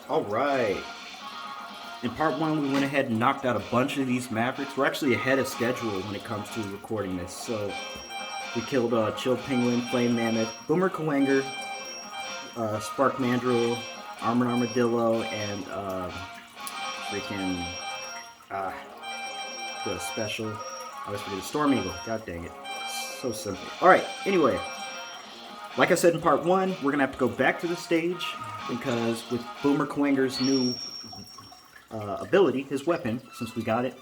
Alright. In part 1, we went ahead and knocked out a bunch of these Mavericks. We're actually ahead of schedule when it comes to recording this. So, we killed Chill Penguin, Flame Mammoth, Boomer Kawanger, Spark Mandrill, Armored Armadillo, and freaking the special. I always forget the Storm Eagle. God dang it. So simple. Alright, anyway. Like I said in part 1, we're going to have to go back to the stage because with Boomer Kawanger's new ability, his weapon, since we got it,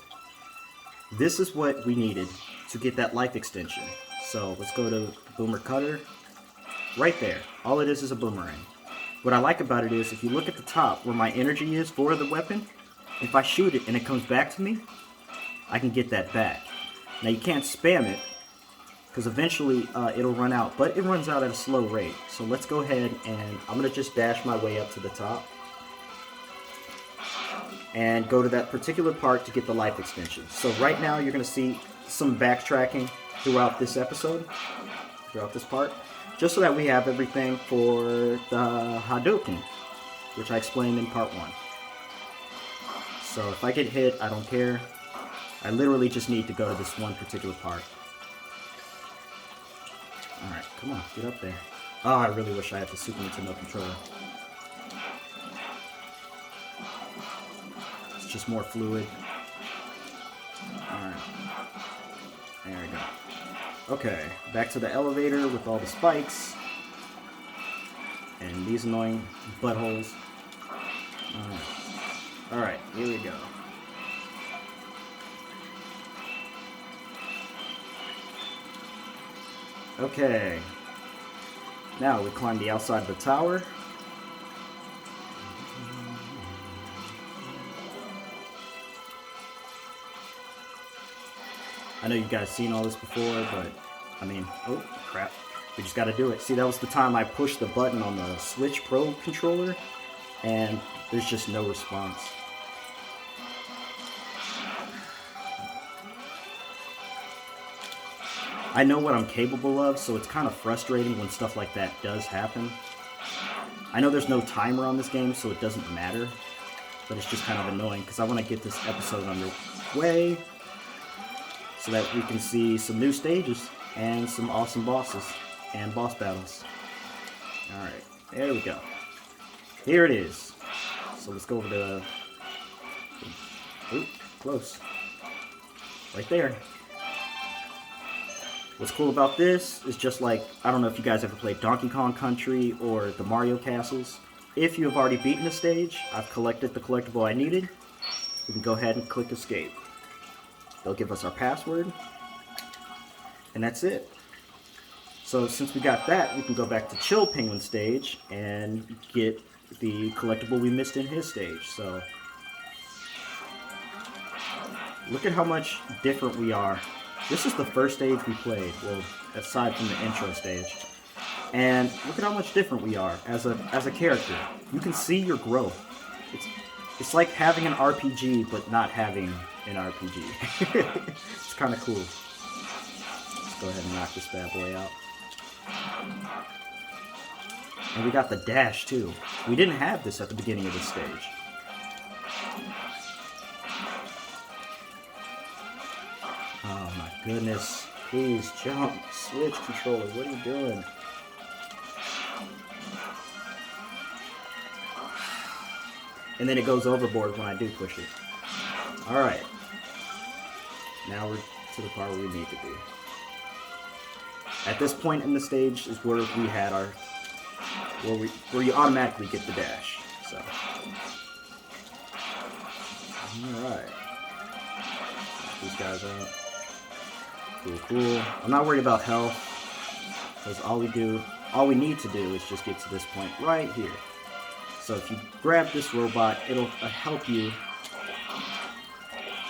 this is what we needed to get that life extension. So let's go to Boomer Cutter. Right there. All it is a boomerang. What I like about it is if you look at the top where my energy is for the weapon, if I shoot it and it comes back to me, I can get that back. Now you can't spam it because eventually it'll run out, but it runs out at a slow rate. So let's go ahead and I'm going to just dash my way up to the top and go to that particular part to get the life extension. So right now you're going to see some backtracking throughout this episode, throughout this part, just so that we have everything for the Hadouken, which I explained in part 1. So if I get hit, I don't care. I literally just need to go to this one particular part. Alright, come on, get up there. Oh, I really wish I had the Super Nintendo controller. It's just more fluid. Alright. There we go. Okay, back to the elevator with all the spikes. And these annoying buttholes. Alright, here we go. Okay. Now we climb the outside of the tower. I know you guys seen all this before, but I mean, oh crap. We just gotta do it. See, that was the time I pushed the button on the Switch Pro controller, and there's just no response. I know what I'm capable of, so it's kind of frustrating when stuff like that does happen. I know there's no timer on this game, so it doesn't matter, but it's just kind of annoying because I want to get this episode underway so that we can see some new stages and some awesome bosses and boss battles. Alright, there we go. Here it is. So let's go over to... Oop, close. Right there. What's cool about this is just like, I don't know if you guys ever played Donkey Kong Country or the Mario Castles. If you have already beaten the stage, I've collected the collectible I needed. We can go ahead and click escape. They'll give us our password. And that's it. So since we got that, we can go back to Chill Penguin stage and get the collectible we missed in his stage. So look at how much different we are. This is the first stage we played, well, aside from the intro stage. And look at how much different we are as a character. You can see your growth. It's like having an RPG, but not having an RPG. It's kind of cool. Let's go ahead and knock this bad boy out. And we got the dash, too. We didn't have this at the beginning of this stage. Oh my goodness. Please jump. Switch controller. What are you doing? And then it goes overboard when I do push it. Alright. Now we're to the part where we need to be. At this point in the stage is where we had our... Where you automatically get the dash. So. Alright. These guys out. Cool. I'm not worried about health, because all we need to do is just get to this point right here. So if you grab this robot, it'll help you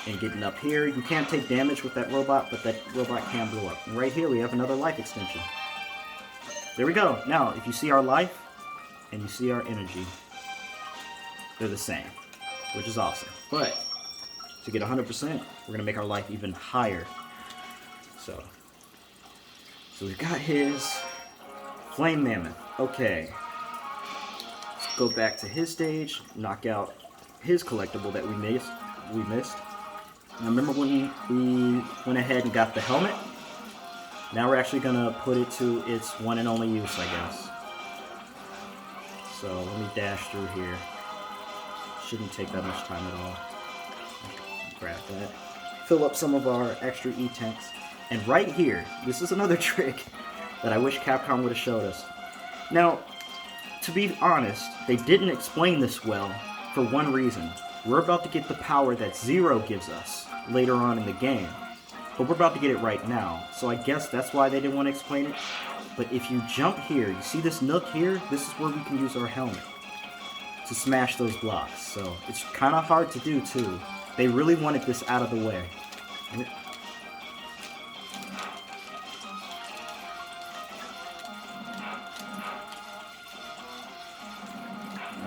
in getting up here. You can't take damage with that robot, but that robot can blow up. And right here we have another life extension. There we go. Now, if you see our life and you see our energy, they're the same, which is awesome. But to get 100%, we're going to make our life even higher. So we've got his Flame Mammoth. Okay. go back to his stage, knock out his collectible that we missed. Now remember when we went ahead and got the helmet? Now we're actually gonna put it to its one and only use, I guess. So let me dash through here. Shouldn't take that much time at all. Grab that. Fill up some of our extra E-tanks. And right here, this is another trick that I wish Capcom would have showed us. Now, to be honest, they didn't explain this well for one reason. We're about to get the power that Zero gives us later on in the game. But we're about to get it right now. So I guess that's why they didn't want to explain it. But if you jump here, you see this nook here? This is where we can use our helmet to smash those blocks. So it's kind of hard to do too. They really wanted this out of the way.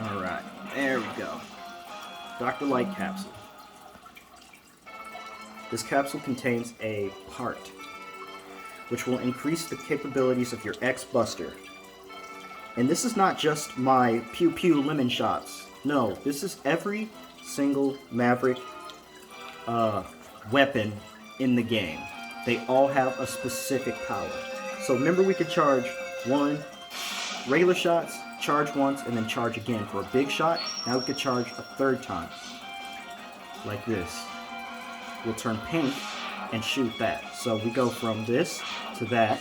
Alright, there we go. Dr. Light Capsule. This capsule contains a part which will increase the capabilities of your X Buster. And this is not just my pew pew lemon shots. No, this is every single Maverick weapon in the game. They all have a specific power. So remember, we could charge one regular shots, charge once, and then charge again for a big shot. Now we could charge a third time. Like this. We'll turn pink and shoot that. So we go from this to that.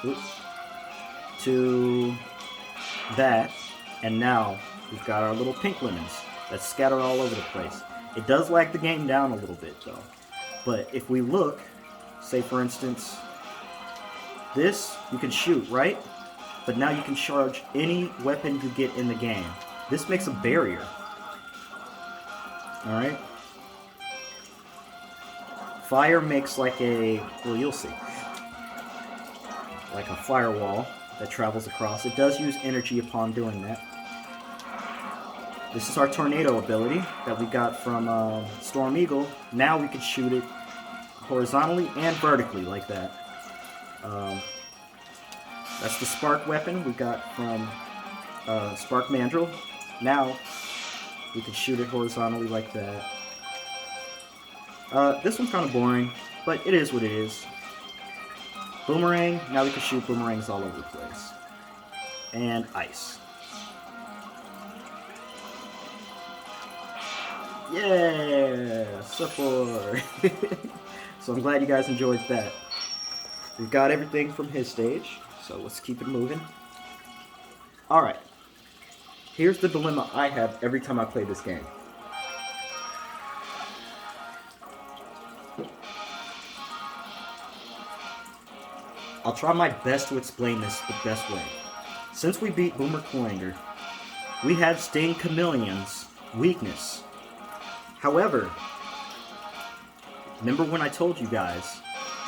Oops, to that. And now we've got our little pink lemons that scatter all over the place. It does lag the game down a little bit though. But if we look, say for instance, this you can shoot, right? But now you can charge any weapon you get in the game. This makes a barrier. Alright? Fire makes like a, well, you'll see, like a firewall that travels across. It does use energy upon doing that. This is our tornado ability that we got from Storm Eagle. Now we can shoot it horizontally and vertically like that. That's the spark weapon we got from Spark Mandrill. Now we can shoot it horizontally like that. This one's kind of boring, but it is what it is. Boomerang, now we can shoot boomerangs all over the place. And ice. Yeah! Support! So I'm glad you guys enjoyed that. We've got everything from his stage, so let's keep it moving. Alright. Here's the dilemma I have every time I play this game. I'll try my best to explain this the best way. Since we beat Boomer Kuwanger, we have Sting Chameleon's weakness. However, remember when I told you guys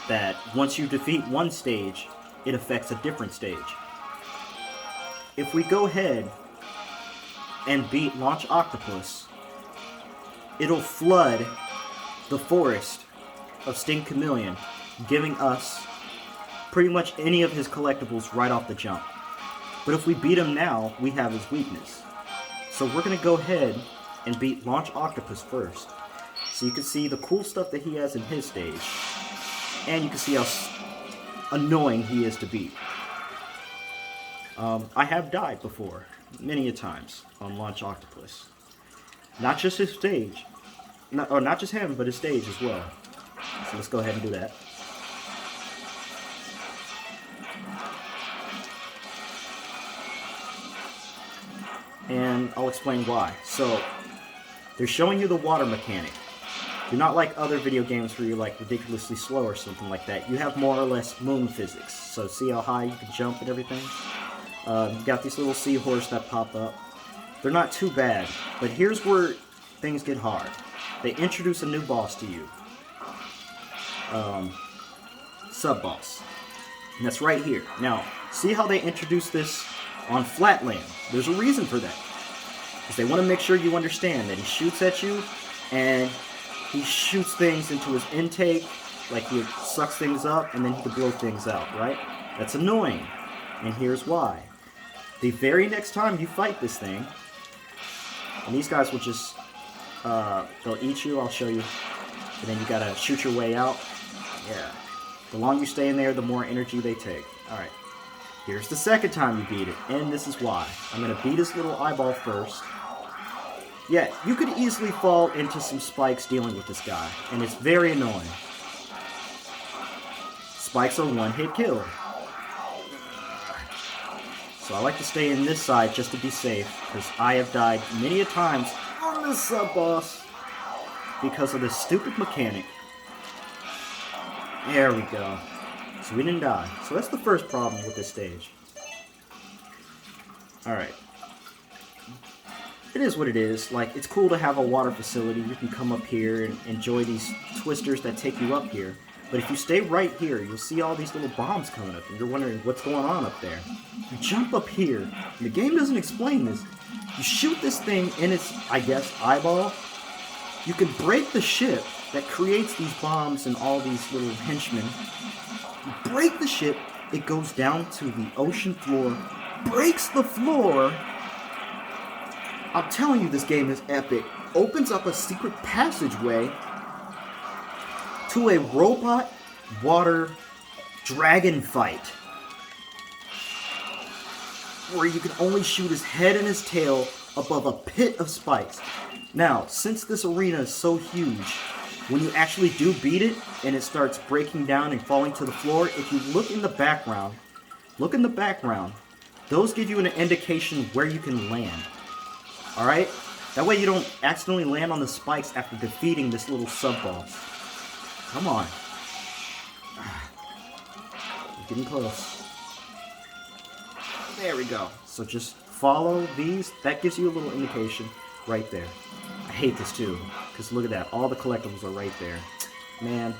that once you defeat one stage, it affects a different stage? If we go ahead and beat Launch Octopus, it'll flood the forest of Sting Chameleon, giving us pretty much any of his collectibles right off the jump. But if we beat him now, we have his weakness. So we're going to go ahead and beat Launch Octopus first. So you can see the cool stuff that he has in his stage. And you can see how annoying he is to beat. I have died before, many a times, on Launch Octopus. Not just his stage. Not just him, but his stage as well. So let's go ahead and do that. And I'll explain why. So, they're showing you the water mechanic. You're not like other video games where you're like ridiculously slow or something like that. You have more or less moon physics. So see how high you can jump and everything? You've got these little seahorse that pop up. They're not too bad, but here's where things get hard. They introduce a new boss to you. Sub-boss. And that's right here. Now, see how they introduce this on Flatland? There's a reason for that. Because they want to make sure you understand that he shoots at you, and he shoots things into his intake, like he sucks things up, and then he can blow things out, right? That's annoying. And here's why. the very next time you fight this thing, and these guys will just, they'll eat you, I'll show you, and then you gotta shoot your way out. Yeah. The longer you stay in there, the more energy they take. Alright. Here's the second time you beat it, and this is why. I'm gonna beat his little eyeball first. Yeah, you could easily fall into some spikes dealing with this guy, and it's very annoying. Spikes are one-hit kill. So I like to stay in this side just to be safe, because I have died many a times on this sub-boss because of this stupid mechanic. There we go. So we didn't die. So that's the first problem with this stage. Alright. It is what it is. Like, it's cool to have a water facility. You can come up here and enjoy these twisters that take you up here. But if you stay right here, you'll see all these little bombs coming up, and you're wondering what's going on up there. You jump up here, and the game doesn't explain this. You shoot this thing in its, I guess, eyeball. You can break the ship that creates these bombs and all these little henchmen. You break the ship, it goes down to the ocean floor, breaks the floor. I'm telling you, this game is epic. Opens up a secret passageway to a robot water dragon fight, where you can only shoot his head and his tail above a pit of spikes. Now, since this arena is so huge, when you actually do beat it and it starts breaking down and falling to the floor, if you look in the background, those give you an indication where you can land. Alright? That way you don't accidentally land on the spikes after defeating this little sub-boss. Come on. We're getting close. There we go. So just follow these. That gives you a little indication right there. I hate this too, because look at that. All the collectibles are right there. Man.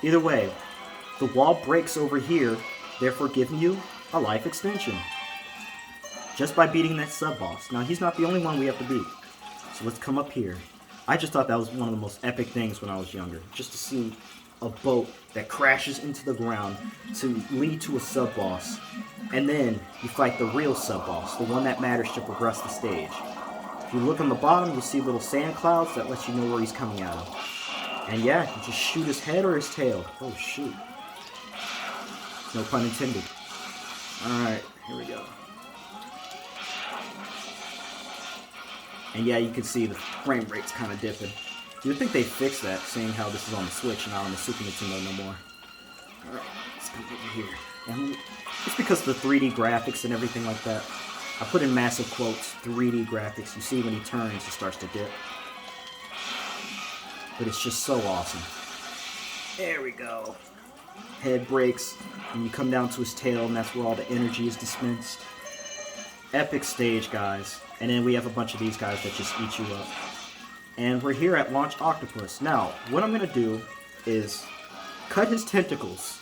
Either way, the wall breaks over here, therefore giving you a life extension. Just by beating that sub-boss. Now, he's not the only one we have to beat. So let's come up here. I just thought that was one of the most epic things when I was younger. Just to see a boat that crashes into the ground to lead to a sub-boss. And then you fight the real sub-boss, the one that matters to progress the stage. If you look on the bottom, you'll see little sand clouds that let you know where he's coming out of. And yeah, you just shoot his head or his tail. Oh, shoot. No pun intended. Alright, here we go. And yeah, you can see the frame rate's kind of dipping. You would think they fixed that, seeing how this is on the Switch and not on the Super Nintendo no more. Alright, let's go over here. And it's because of the 3D graphics and everything like that. I put in massive quotes, 3D graphics. You see when he turns, he starts to dip. But it's just so awesome. There we go. Head breaks, and you come down to his tail, and that's where all the energy is dispensed. Epic stage, guys. And then we have a bunch of these guys that just eat you up. And we're here at Launch Octopus. Now, what I'm going to do is cut his tentacles.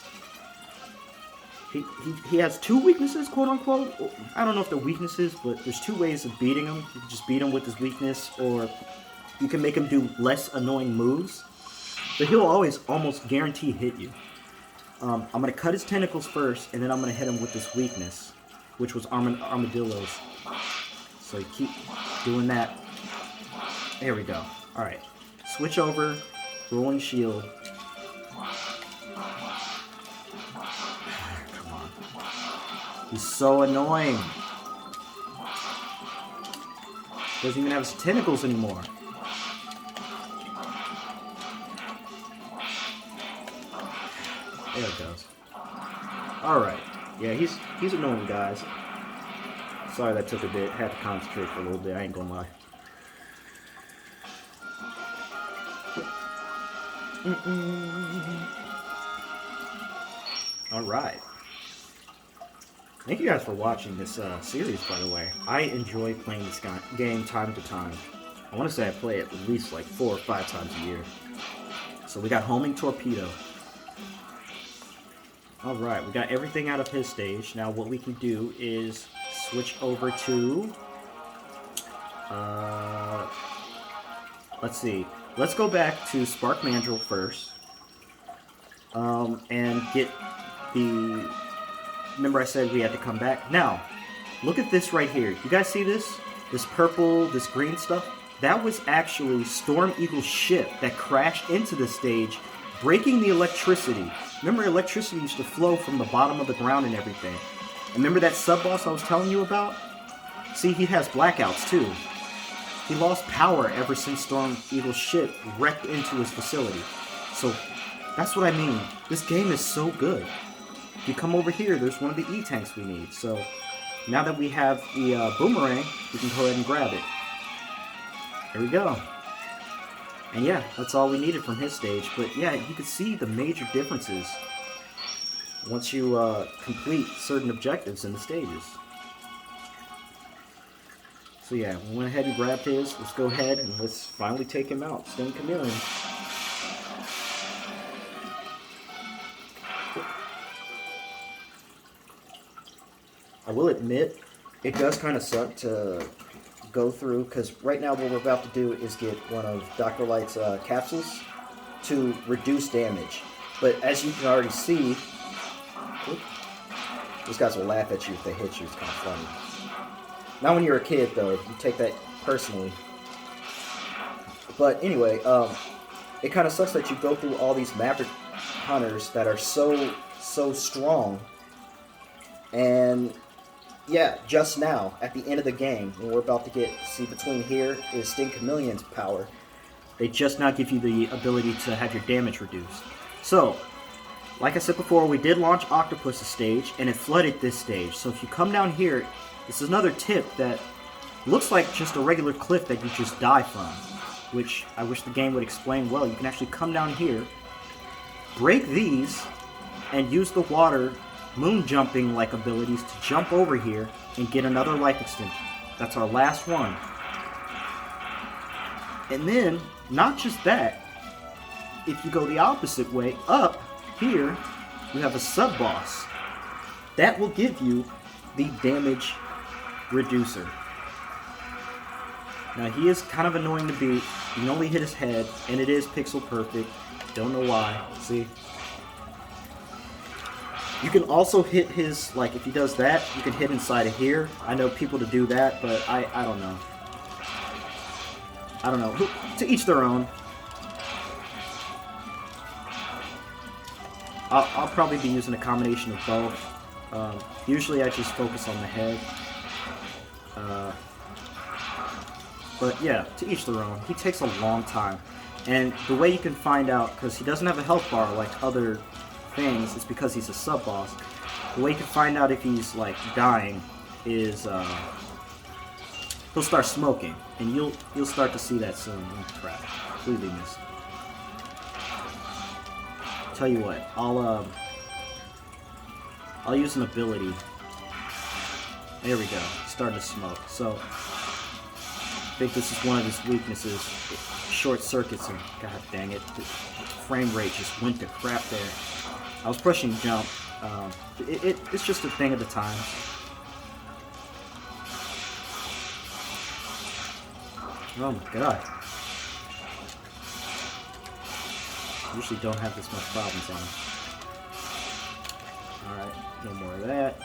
He has two weaknesses, quote-unquote. I don't know if they're weaknesses, but there's two ways of beating him. You can just beat him with his weakness, or you can make him do less annoying moves. But he'll always almost guarantee hit you. I'm going to cut his tentacles first, and then I'm going to hit him with this weakness, which was Armadillo's. So you keep doing that. There we go. Alright. Switch over. Rolling shield. Come on. He's so annoying. Doesn't even have his tentacles anymore. There it goes. Alright. Yeah, he's annoying, guys. Sorry that took a bit. Had to concentrate for a little bit. I ain't gonna lie. Alright. Thank you guys for watching this series, by the way. I enjoy playing this game time to time. I want to say I play it at least like 4 or 5 times a year. So we got Homing Torpedo. Alright, we got everything out of his stage. Now what we can do is switch over to... let's see. Let's go back to Spark Mandrill first. And get the... Remember I said we had to come back? Now, look at this right here. You guys see this? This purple, this green stuff? That was actually Storm Eagle's ship that crashed into the stage, breaking the electricity. Remember, electricity used to flow from the bottom of the ground and everything. And remember that sub-boss I was telling you about? See, he has blackouts too. He lost power ever since Storm Eagle's ship wrecked into his facility. So, that's what I mean. This game is so good. If you come over here, there's one of the E-tanks we need. So, now that we have the Boomerang, we can go ahead and grab it. There we go. And yeah, that's all we needed from his stage. But yeah, you can see the major differences once you complete certain objectives in the stages. So yeah, we went ahead and grabbed his. Let's go ahead and let's finally take him out. Sting Chameleon. I will admit, it does kind of suck to go through, because right now what we're about to do is get one of Dr. Light's capsules to reduce damage. But as you can already see, these guys will laugh at you if they hit you. It's kind of funny. Not when you're a kid, though. You take that personally. But anyway, it kind of sucks that you go through all these Maverick Hunters that are so strong. And yeah, just now, at the end of the game, when we're about to get, see between here is Sting Chameleon's power. They just now give you the ability to have your damage reduced. So, like I said before, we did launch Octopus' stage, and it flooded this stage. So if you come down here, this is another tip that looks like just a regular cliff that you just die from, which I wish the game would explain well. You can actually come down here, break these, and use the water moon jumping like abilities to jump over here and get another life extension. That's our last one. And then, not just that, if you go the opposite way, up here, you have a sub-boss. That will give you the damage reducer. Now, he is kind of annoying to beat. You can only hit his head, and it is pixel perfect. Don't know why. See? You can also hit his, like, if he does that, you can hit inside of here. I know people to do that, but I don't know. I don't know. To each their own. I'll probably be using a combination of both. Usually I just focus on the head. But yeah, to each their own. He takes a long time. And the way you can find out, because he doesn't have a health bar like other things, it's because he's a sub-boss. The way you can find out if he's like dying is he'll start smoking, and you'll start to see that soon. Oh crap, completely missed. Tell you what, I'll use an ability. There we go, starting to smoke. So I think this is one of his weaknesses. Short circuits, and god dang it, the frame rate just went to crap there. I was pushing jump. It's just a thing at the time. Oh my god. Usually don't have this much problems on. Alright, no more of that.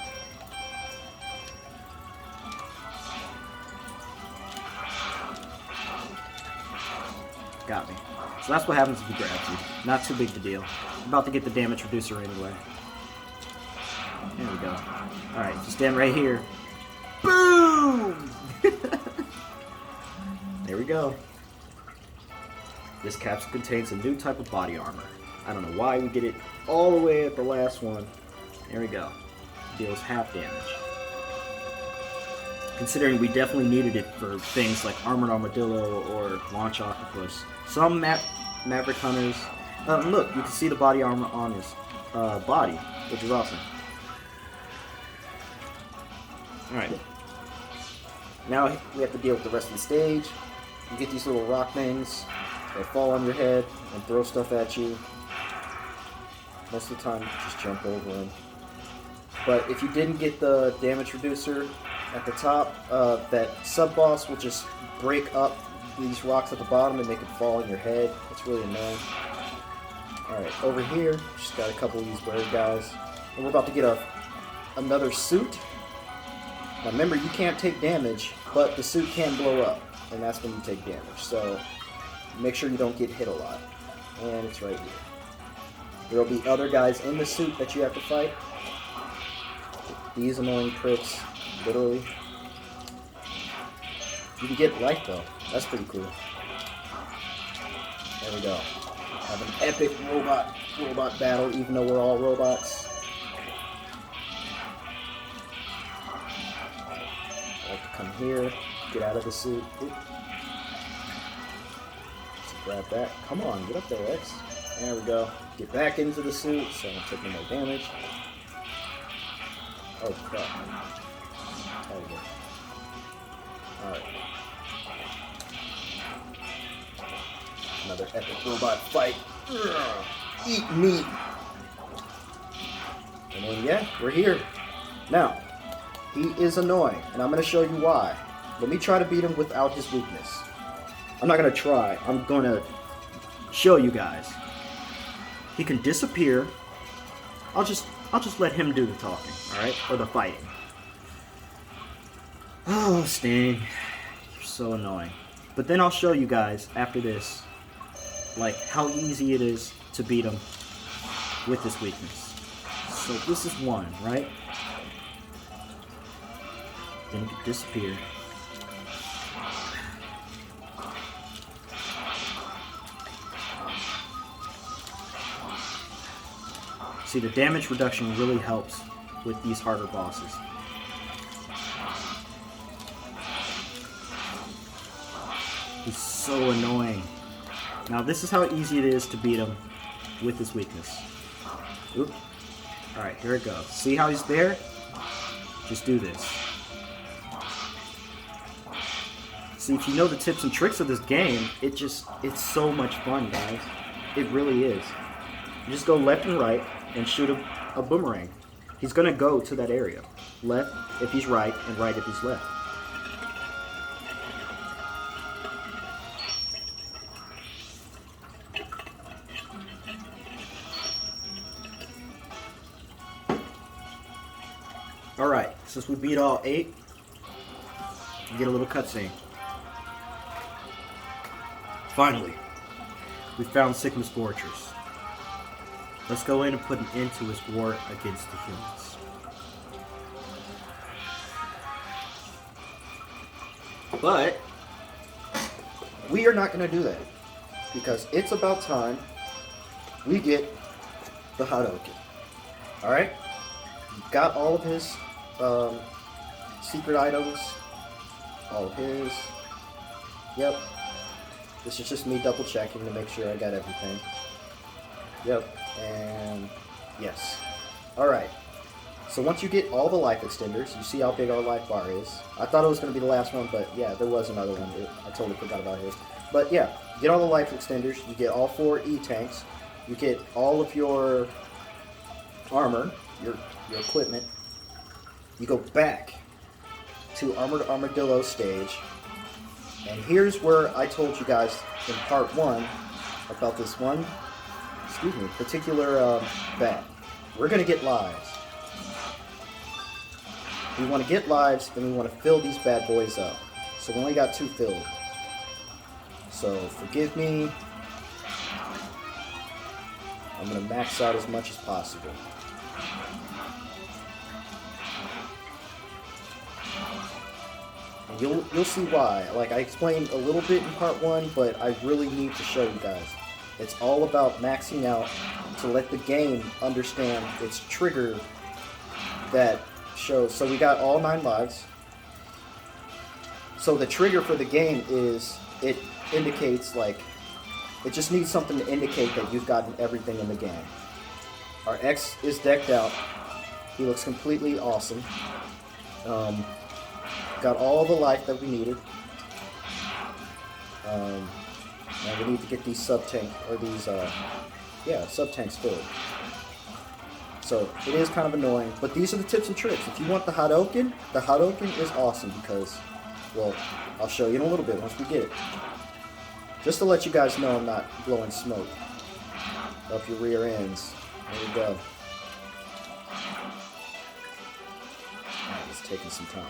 Got me. So that's what happens if he grabs you. Not too big of a deal. I'm about to get the damage reducer anyway. There we go. Alright, just stand right here. Boom! There we go. This capsule contains a new type of body armor. I don't know why we get it all the way at the last one. There we go. Deals half damage. Considering we definitely needed it for things like Armored Armadillo or Launch Octopus. Some Maverick Hunters. Look, you can see the body armor on his body, which is awesome. Alright. Now we have to deal with the rest of the stage. You get these little rock things that fall on your head and throw stuff at you. Most of the time, just jump over them. But if you didn't get the damage reducer at the top, that sub-boss will just break up these rocks at the bottom and make it fall on your head. It's really annoying. Alright, over here, just got a couple of these bird guys. And we're about to get another suit. Now remember, you can't take damage, but the suit can blow up, and that's when you take damage. So make sure you don't get hit a lot. And it's right here. There will be other guys in the suit that you have to fight. These annoying pricks, literally. You can get life though. That's pretty cool. There we go. Have an epic robot battle, even though we're all robots. I like to come here, get out of the suit. Oop. Let's grab that. Come on, get up there, X. There we go. Get back into the suit so I don't take any more damage. Oh crap. There we go. Alright. Another epic robot fight. Eat meat. And then yeah, we're here. Now, he is annoying, and I'm going to show you why. Let me try to beat him without his weakness. I'm not going to try. I'm going to show you guys. He can disappear. I'll just let him do the talking, alright? Or the fighting. Oh, Sting. You're so annoying. But then I'll show you guys after this, like, how easy it is to beat him with this weakness. So this is one, right? Then he can disappear. See, the damage reduction really helps with these harder bosses. He's so annoying. Now this is how easy it is to beat him with his weakness. Oop. Alright, here it goes. See how he's there? Just do this. See, if you know the tips and tricks of this game, it's so much fun, guys. It really is. You just go left and right and shoot a boomerang. He's gonna go to that area. Left if he's right, and right if he's left. Alright, since we beat all 8, we get a little cutscene. Finally, we found Sigma's fortress. Let's go in and put an end to his war against the humans. But we are not going to do that, because it's about time we get the Hadouken. Alright? Got all of his secret items. All of his. Yep. This is just me double checking to make sure I got everything. Yep. And yes. Alright. So once you get all the life extenders, you see how big our life bar is. I thought it was going to be the last one, but yeah, there was another one. I totally forgot about it. But yeah, you get all the life extenders. You get all 4 E-tanks. You get all of your armor, your equipment. You go back to Armored Armadillo stage. And here's where I told you guys in part 1 about this one, particular bat. We're going to get lives. We want to get lives, then we want to fill these bad boys up. So we only got 2 filled. So forgive me. I'm going to max out as much as possible. And you'll see why. Like, I explained a little bit in part 1, but I really need to show you guys. It's all about maxing out to let the game understand its trigger that shows. So we got all 9 lives. So the trigger for the game is, it indicates, like, it just needs something to indicate that you've gotten everything in the game. Our X is decked out. He looks completely awesome. Got all the life that we needed. Now we need to get these sub-tank, or these, sub-tanks filled. So, it is kind of annoying, but these are the tips and tricks. If you want the Hadouken is awesome because, well, I'll show you in a little bit once we get it. Just to let you guys know I'm not blowing smoke up your rear ends. There we go. Alright, it's taking some time.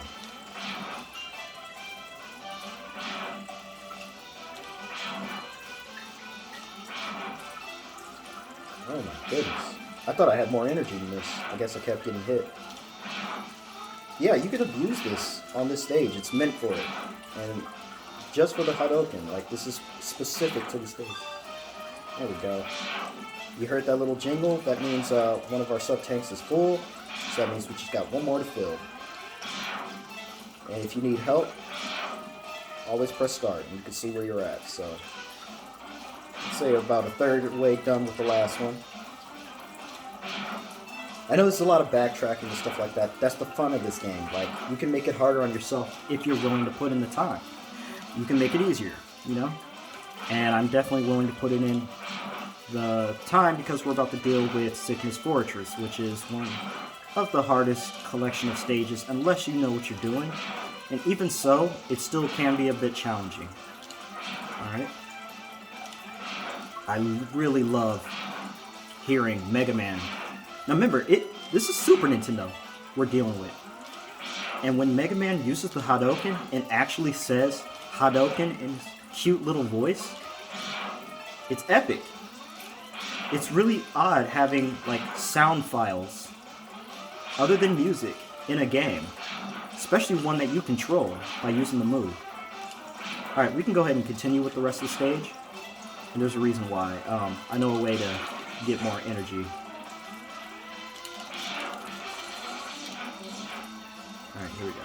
Oh my goodness. I thought I had more energy than this. I guess I kept getting hit. Yeah, you can abuse this on this stage. It's meant for it. And just for the Hadouken. Like, this is specific to the stage. There we go. You heard that little jingle? That means one of our sub-tanks is full. So that means we just got one more to fill. And if you need help, always press start. You can see where you're at. So, let's say about a third way done with the last one. I know there's a lot of backtracking and stuff like that. That's the fun of this game. Like, you can make it harder on yourself if you're willing to put in the time. You can make it easier, you know? And I'm definitely willing to put it in the time because we're about to deal with Sickness Fortress, which is one of the hardest collection of stages unless you know what you're doing. And even so, it still can be a bit challenging. Alright? I really love hearing Mega Man. Now remember, this is Super Nintendo we're dealing with. And when Mega Man uses the Hadouken and actually says Hadouken in his cute little voice, it's epic. It's really odd having like sound files other than music in a game, especially one that you control by using the move. Alright, we can go ahead and continue with the rest of the stage. And there's a reason why. I know a way to get more energy. Alright, here we go.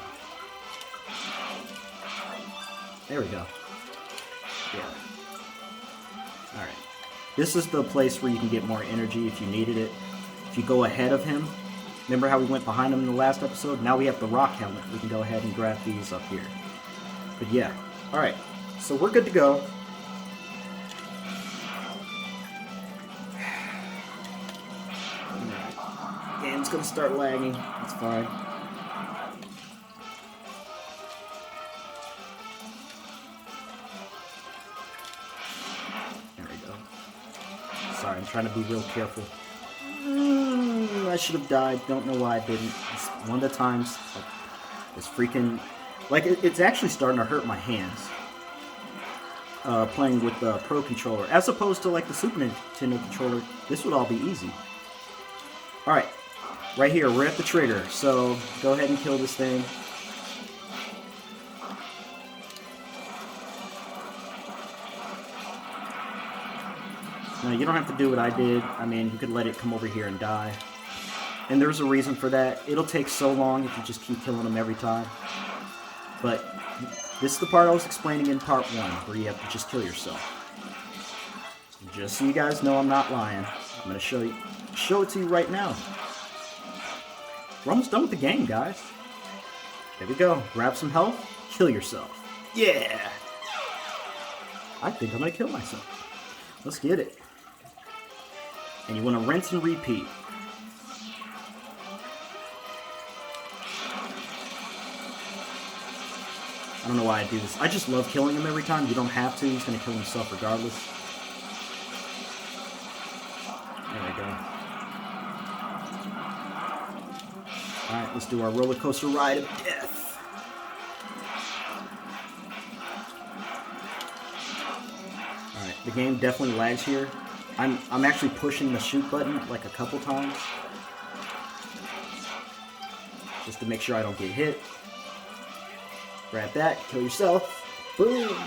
There we go. Yeah. Alright. This is the place where you can get more energy if you needed it. If you go ahead of him, remember how we went behind him in the last episode? Now we have the rock helmet. We can go ahead and grab these up here. But yeah. Alright. So we're good to go. Game's gonna start lagging. It's fine. There we go. Sorry, I'm trying to be real careful. I should have died. Don't know why I didn't. It's one of the times it's freaking... Like, it's actually starting to hurt my hands. Playing with the Pro Controller. As opposed to, like, the Super Nintendo controller, this would all be easy. Alright. Right here, we're at the trigger. So, go ahead and kill this thing. No, you don't have to do what I did. I mean, you could let it come over here and die. And there's a reason for that. It'll take so long if you just keep killing them every time. But this is the part I was explaining in part 1, where you have to just kill yourself. Just so you guys know I'm not lying. I'm going to show it to you right now. We're almost done with the game, guys. There we go. Grab some health, kill yourself. Yeah! I think I'm going to kill myself. Let's get it. And you want to rinse and repeat. I don't know why I do this. I just love killing him every time. You don't have to. He's going to kill himself regardless. There we go. Alright, let's do our roller coaster ride of death. Alright, the game definitely lags here. I'm actually pushing the shoot button like a couple times. Just to make sure I don't get hit. Grab that, kill yourself. Boom!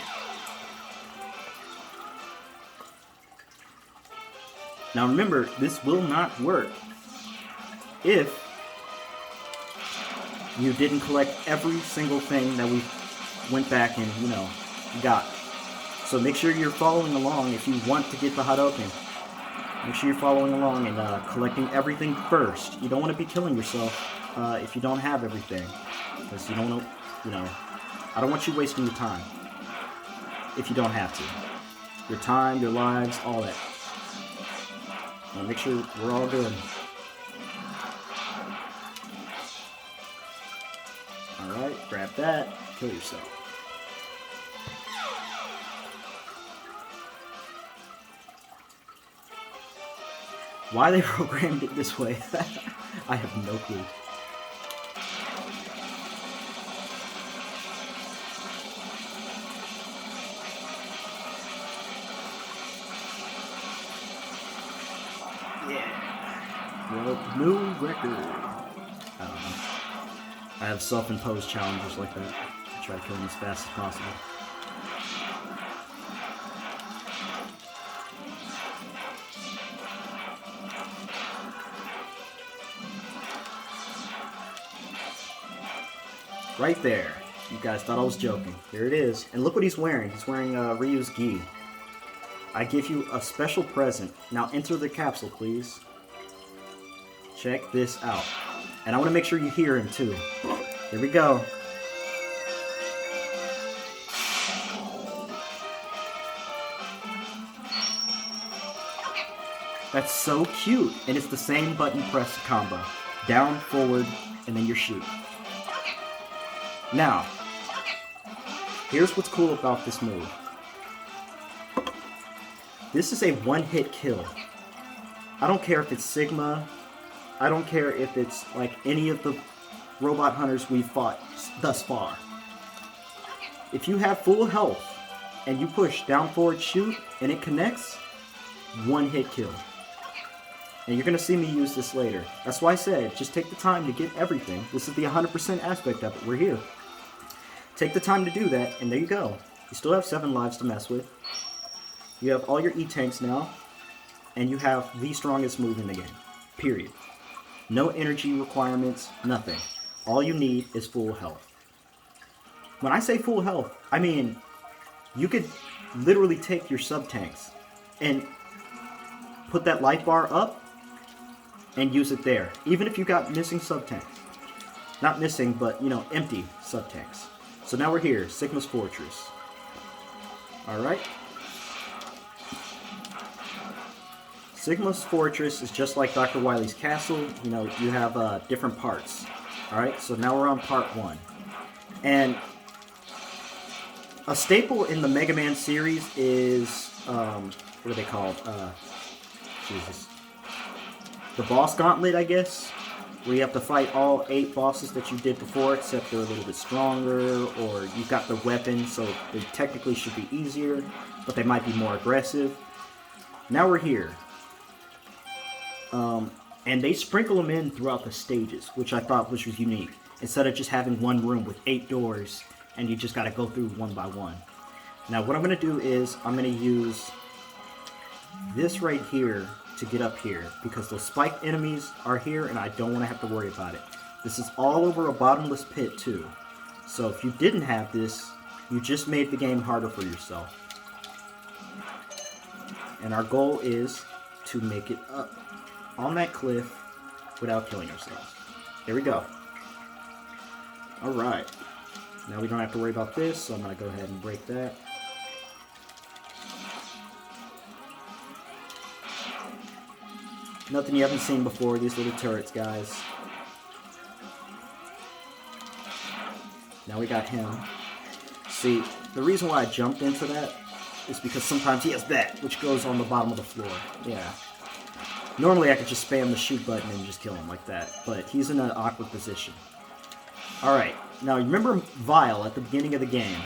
Now remember, this will not work if you didn't collect every single thing that we went back and, you know, got. So make sure you're following along if you want to get the Hadouken. Make sure you're following along and collecting everything first. You don't want to be killing yourself if you don't have everything. Because you don't know, you know, I don't want you wasting your time. If you don't have to. Your time, your lives, all that. Now make sure we're all good. Alright, grab that, kill yourself. Why they programmed it this way, I have no clue. Yeah. Well, new record. I don't know. I have self-imposed challenges like that. I try to kill them as fast as possible. Right there. You guys thought I was joking. Here it is. And look what he's wearing. He's wearing Ryu's gi. I give you a special present. Now enter the capsule, please. Check this out. And I want to make sure you hear him, too. Here we go. That's so cute. And it's the same button press combo. Down, forward, and then your shoot. Now, here's what's cool about this move. This is a one-hit kill. I don't care if it's Sigma. I don't care if it's like any of the robot hunters we've fought thus far. If you have full health and you push down, forward, shoot, and it connects, one-hit kill. And you're going to see me use this later. That's why I said, just take the time to get everything. This is the 100% aspect of it. We're here. Take the time to do that, and there you go. You still have 7 lives to mess with. You have all your E-tanks now, and you have the strongest move in the game. Period. No energy requirements, nothing. All you need is full health. When I say full health, I mean, you could literally take your sub-tanks and put that life bar up and use it there. Even if you got missing sub-tanks. Not missing, but, you know, empty sub-tanks. So now we're here, Sigma's Fortress. Alright. Sigma's Fortress is just like Dr. Wily's Castle. You know, you have different parts. Alright, so now we're on part 1. And a staple in the Mega Man series is, what are they called? Jesus. The boss gauntlet, I guess? Where you have to fight all 8 bosses that you did before, except they're a little bit stronger, or you've got the weapon, so they technically should be easier, but they might be more aggressive. Now we're here. And they sprinkle them in throughout the stages, which I thought was unique. Instead of just having one room with 8 doors, and you just gotta go through one by one. Now what I'm gonna do is, I'm gonna use this right here to get up here, because those spiked enemies are here and I don't want to have to worry about it. This is all over a bottomless pit too. So if you didn't have this, you just made the game harder for yourself. And our goal is to make it up on that cliff without killing ourselves. There we go. Alright. Now we don't have to worry about this, so I'm going to go ahead and break that. Nothing you haven't seen before, these little turrets, guys. Now we got him. See, the reason why I jumped into that is because sometimes he has that, which goes on the bottom of the floor. Yeah. Normally I could just spam the shoot button and just kill him like that, but he's in an awkward position. Alright, now remember Vile at the beginning of the game.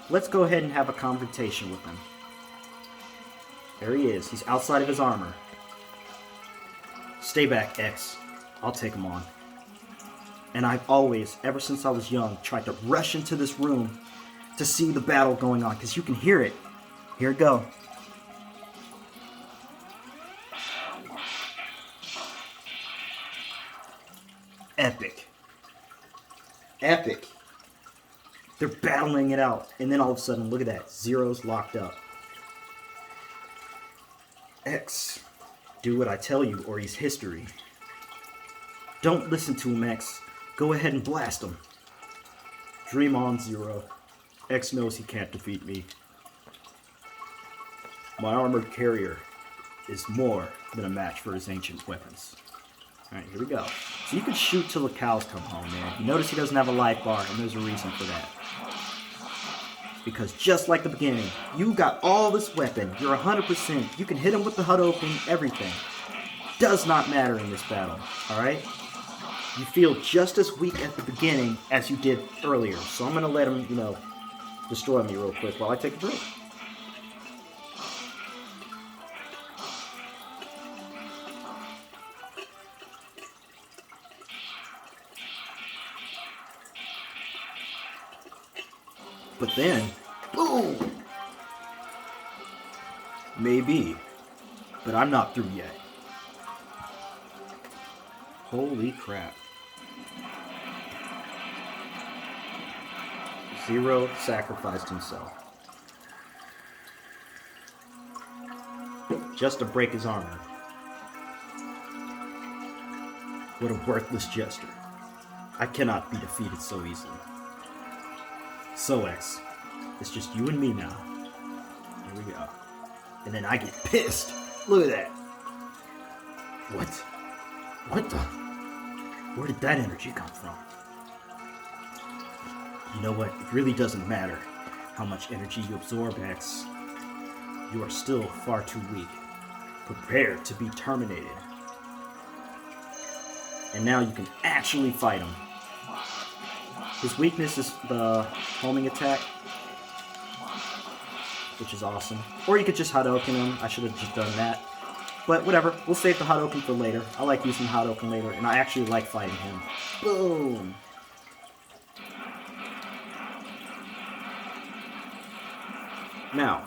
Let's go ahead and have a confrontation with him. There he is. He's outside of his armor. Stay back, X. I'll take him on. And I've always, ever since I was young, tried to rush into this room to see the battle going on, because you can hear it. Here it go. Epic. Epic. They're battling it out. And then all of a sudden, look at that. Zero's locked up. X. Do what I tell you, or he's history. Don't listen to him, X. Go ahead and blast him. Dream on, Zero. X knows he can't defeat me. My armored carrier is more than a match for his ancient weapons. Alright, here we go. So you can shoot till the cows come home, man. You notice he doesn't have a life bar, and there's a reason for that. Because just like the beginning, you got all this weapon. You're 100%. You can hit him with the HUD open, everything. Does not matter in this battle, alright? You feel just as weak at the beginning as you did earlier. So I'm going to let him, you know, destroy me real quick while I take a break. But then, boom! Maybe. But I'm not through yet. Holy crap. Zero sacrificed himself. Just to break his armor. What a worthless gesture. I cannot be defeated so easily. So X, it's just you and me now. Here we go. And then I get pissed. Look at that. What? What the? Where did that energy come from? You know what? It really doesn't matter how much energy you absorb, X. You are still far too weak. Prepare to be terminated. And now you can actually fight him. His weakness is the homing attack, which is awesome. Or you could just Hadouken him. I should have just done that. But whatever, we'll save the Hadouken for later. I like using Hadouken later, and I actually like fighting him. Boom! Now,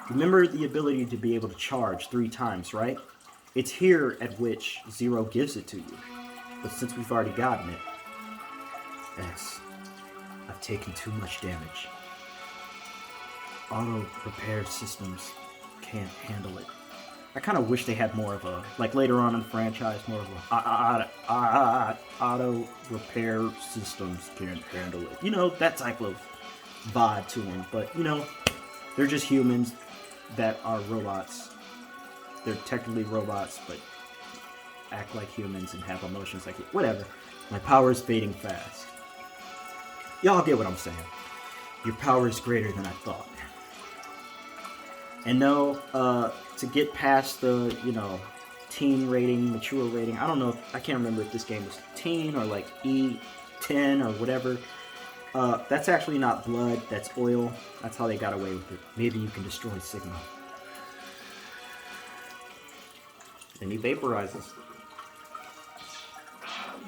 remember the ability to be able to charge 3 times, right? It's here at which Zero gives it to you. But since we've already gotten it, X, I've taken too much damage. Auto repair systems can't handle it. I kind of wish they had more of a, like later on in the franchise, more of a auto repair systems can't handle it. You know, that type of vibe to them. But, you know, they're just humans that are robots. They're technically robots, but act like humans and have emotions like it. Whatever. My power is fading fast. Y'all get what I'm saying. Your power is greater than I thought. And no, to get past the, you know, teen rating, mature rating, I don't know, I can't remember if this game was teen or like E10 or whatever. That's actually not blood, that's oil. That's how they got away with it. Maybe you can destroy Sigma. Then he vaporizes.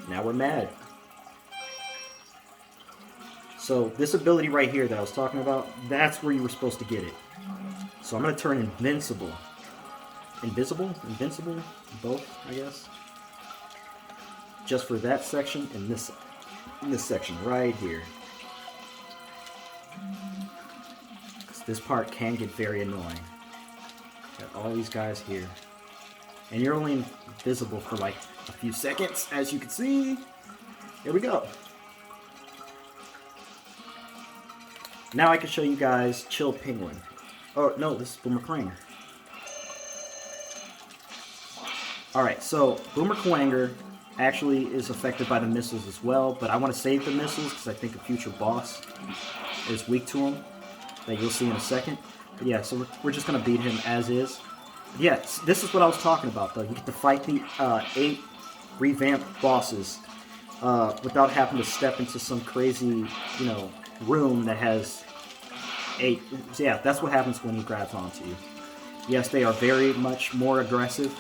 Now we're mad. So this ability right here that I was talking about, that's where you were supposed to get it. So I'm going to turn invincible. Invisible? Invincible? Both, I guess. Just for that section and this section right here. Because this part can get very annoying. Got all these guys here. And you're only invisible for like a few seconds, as you can see. Here we go. Now I can show you guys Chill Penguin. Oh, no, this is Boomerang. Alright, so Boomerang actually is affected by the missiles as well, but I want to save the missiles because I think a future boss is weak to them, that you'll see in a second. But yeah, so we're just going to beat him as is. Yeah, this is what I was talking about, though. You get to fight the 8 revamped bosses without having to step into some crazy, you know, room that has 8. So yeah, that's what happens when he grabs onto you. Yes, they are very much more aggressive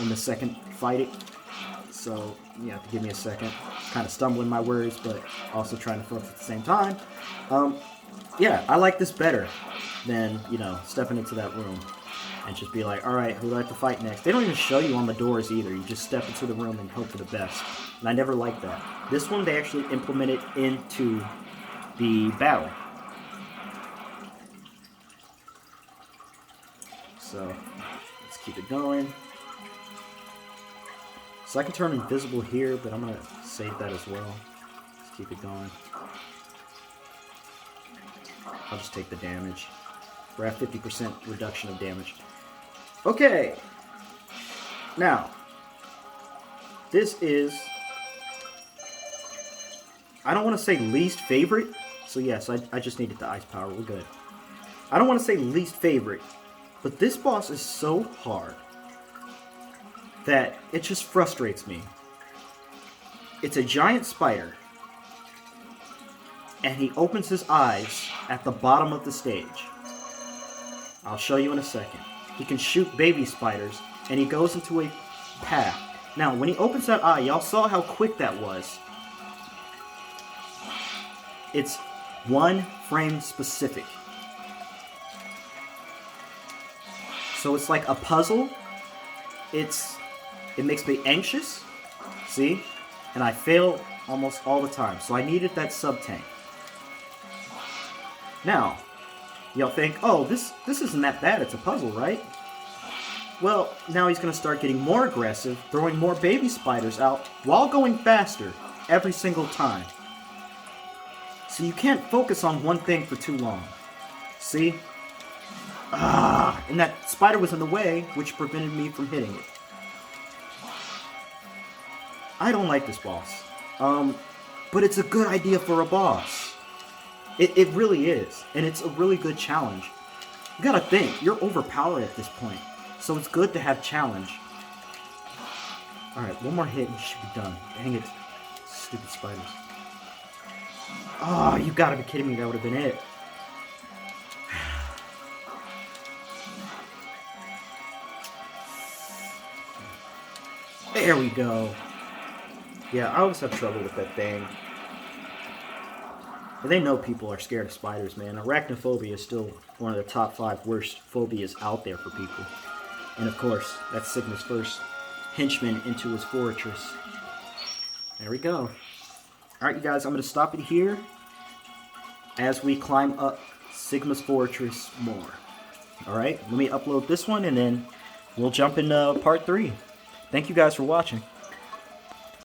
in the second fighting. So you have to give me a second. Kind of stumbling my words, but also trying to focus at the same time. Yeah, I like this better than, you know, stepping into that room and just be like, alright, who do I have to fight next? They don't even show you on the doors either. You just step into the room and hope for the best. And I never liked that. This one, they actually implemented into the battle. So, let's keep it going. So I can turn invisible here, but I'm going to save that as well. Let's keep it going. I'll just take the damage. We're at 50% reduction of damage. Okay. Now, this is, I don't want to say least favorite. So yes, I just needed the ice power. We're good. I don't want to say least favorite, but this boss is so hard that it just frustrates me. It's a giant spider, and he opens his eyes at the bottom of the stage. I'll show you in a second. He can shoot baby spiders, and he goes into a path. Now, when he opens that eye, y'all saw how quick that was. It's 1 frame specific. So it's like a puzzle. It makes me anxious, see? And I fail almost all the time. So I needed that sub-tank. Now, y'all think, oh, this isn't that bad. It's a puzzle, right? Well, now he's going to start getting more aggressive, throwing more baby spiders out while going faster every single time. So you can't focus on one thing for too long. See? And that spider was in the way, which prevented me from hitting it. I don't like this boss. But it's a good idea for a boss. It really is. And it's a really good challenge. You gotta think, you're overpowered at this point. So it's good to have challenge. Alright, one more hit and you should be done. Dang it. Stupid spiders. Oh, you gotta be kidding me. That would have been it. There we go. Yeah, I always have trouble with that thing. But they know people are scared of spiders, man. Arachnophobia is still one of the top 5 worst phobias out there for people. And of course, that's Sigma's first henchman into his fortress. There we go. Alright, you guys, I'm going to stop it here as we climb up Sigma's fortress more. Alright, let me upload this one and then we'll jump into part 3. Thank you guys for watching.